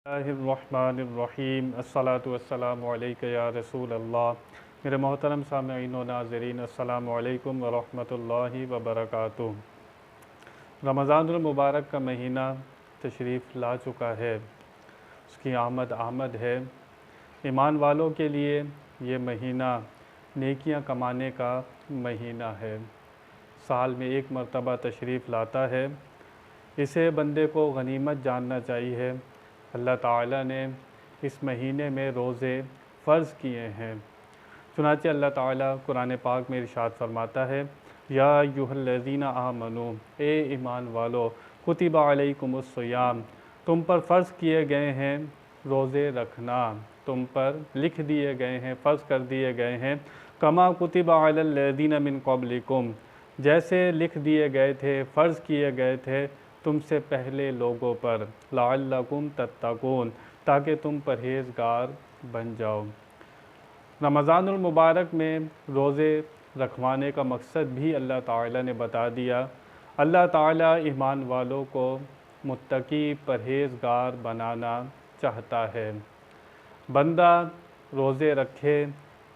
बिस्मिल्लाहिर्रहमानिर्रहीम अस्सलातु वस्सलामु अलैका या रसूल अल्लाह। मेरे मोहतरम सामईन व नाज़रीन अस्सलामु अलैकुम व रहमतुल्लाहि व बरकातुहू। रमज़ानुल मुबारक का महीना तशरीफ़ ला चुका है, उसकी आमद है। ईमान वालों के लिए ये महीना नेकियां कमाने का महीना है। साल में एक मरतबा तशरीफ़ लाता है, इसे बंदे को गनीमत जानना चाहिए। अल्लाह ताला ने इस महीने में रोज़े फ़र्ज़ किए हैं। चुनांचे अल्लाह ताला कुरान पाक में इरशाद फरमाता है, या अय्युहल्लज़ीना आमनू, ए ईमान वालो, कुतिबा अलैकुमुस्सियाम, तुम पर फ़र्ज़ किए गए हैं रोज़े रखना, तुम पर लिख दिए गए हैं, फ़र्ज़ कर दिए गए हैं। कमा कुतिबा अलल्लज़ीना मिन क़ब्लिकुम, जैसे लिख दिए गए थे, फ़र्ज़ किए गए थे तुमसे पहले लोगों पर, लअल्लकुम तत्तकून, ताकि तुम परहेज़गार बन जाओ। रमज़ानुल मुबारक में रोज़े रखवाने का मकसद भी अल्लाह ताला ने बता दिया। अल्लाह ताला ईमान वालों को मुत्तकी परहेज़गार बनाना चाहता है। बंदा रोज़े रखे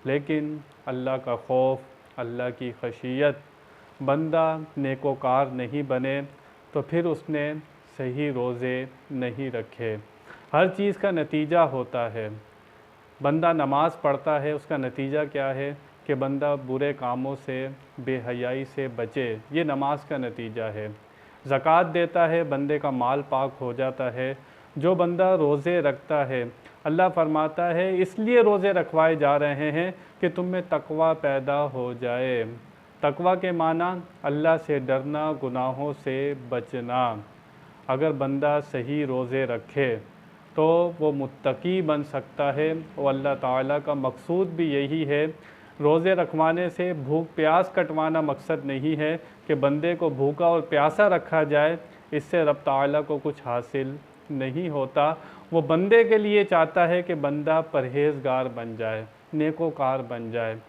लेकिन अल्लाह का खौफ, अल्लाह की खशियत, बंदा नेकोकार नहीं बने तो फिर उसने सही रोज़े नहीं रखे। हर चीज़ का नतीजा होता है। बंदा नमाज़ पढ़ता है, उसका नतीजा क्या है कि बंदा बुरे कामों से, बेहयाई से बचे, ये नमाज का नतीजा है। ज़कात देता है, बंदे का माल पाक हो जाता है। जो बंदा रोज़े रखता है, अल्लाह फरमाता है इसलिए रोज़े रखवाए जा रहे हैं कि तुम में तकवा पैदा हो जाए। तकवा के माना अल्लाह से डरना, गुनाहों से बचना। अगर बंदा सही रोज़े रखे तो वो मुत्तकी बन सकता है और अल्लाह ताला का मकसूद भी यही है। रोज़े रखवाने से भूख प्यास कटवाना मकसद नहीं है कि बंदे को भूखा और प्यासा रखा जाए, इससे रब ताला को कुछ हासिल नहीं होता। वो बंदे के लिए चाहता है कि बंदा परहेज़गार बन जाए, नेकोकार बन जाए।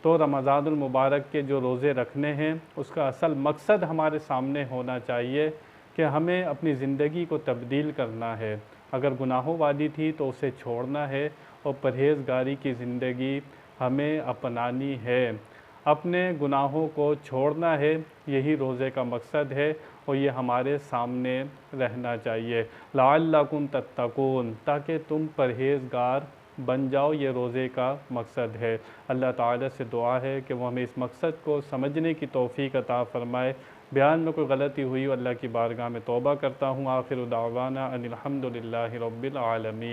तो रमज़ानुल मुबारक के जो रोज़े रखने हैं, उसका असल मकसद हमारे सामने होना चाहिए कि हमें अपनी ज़िंदगी को तब्दील करना है। अगर गुनाहों वाली थी तो उसे छोड़ना है और परहेज़गारी की ज़िंदगी हमें अपनानी है। अपने गुनाहों को छोड़ना है, यही रोज़े का मकसद है और ये हमारे सामने रहना चाहिए। लअल्लकुम तत्तकून, ताकि तुम परहेज़गार बन जाओ, ये रोज़े का मकसद है। अल्लाह ताला से दुआ है कि वो हमें इस मकसद को समझने की तौफ़ीक़ अता फ़रमाए। बयान में कोई गलती हुई अल्लाह की बारगाह में तौबा करता हूँ। आखिर दावाना अनिल हम्दुलिल्लाहि रब्बिल आलमीन।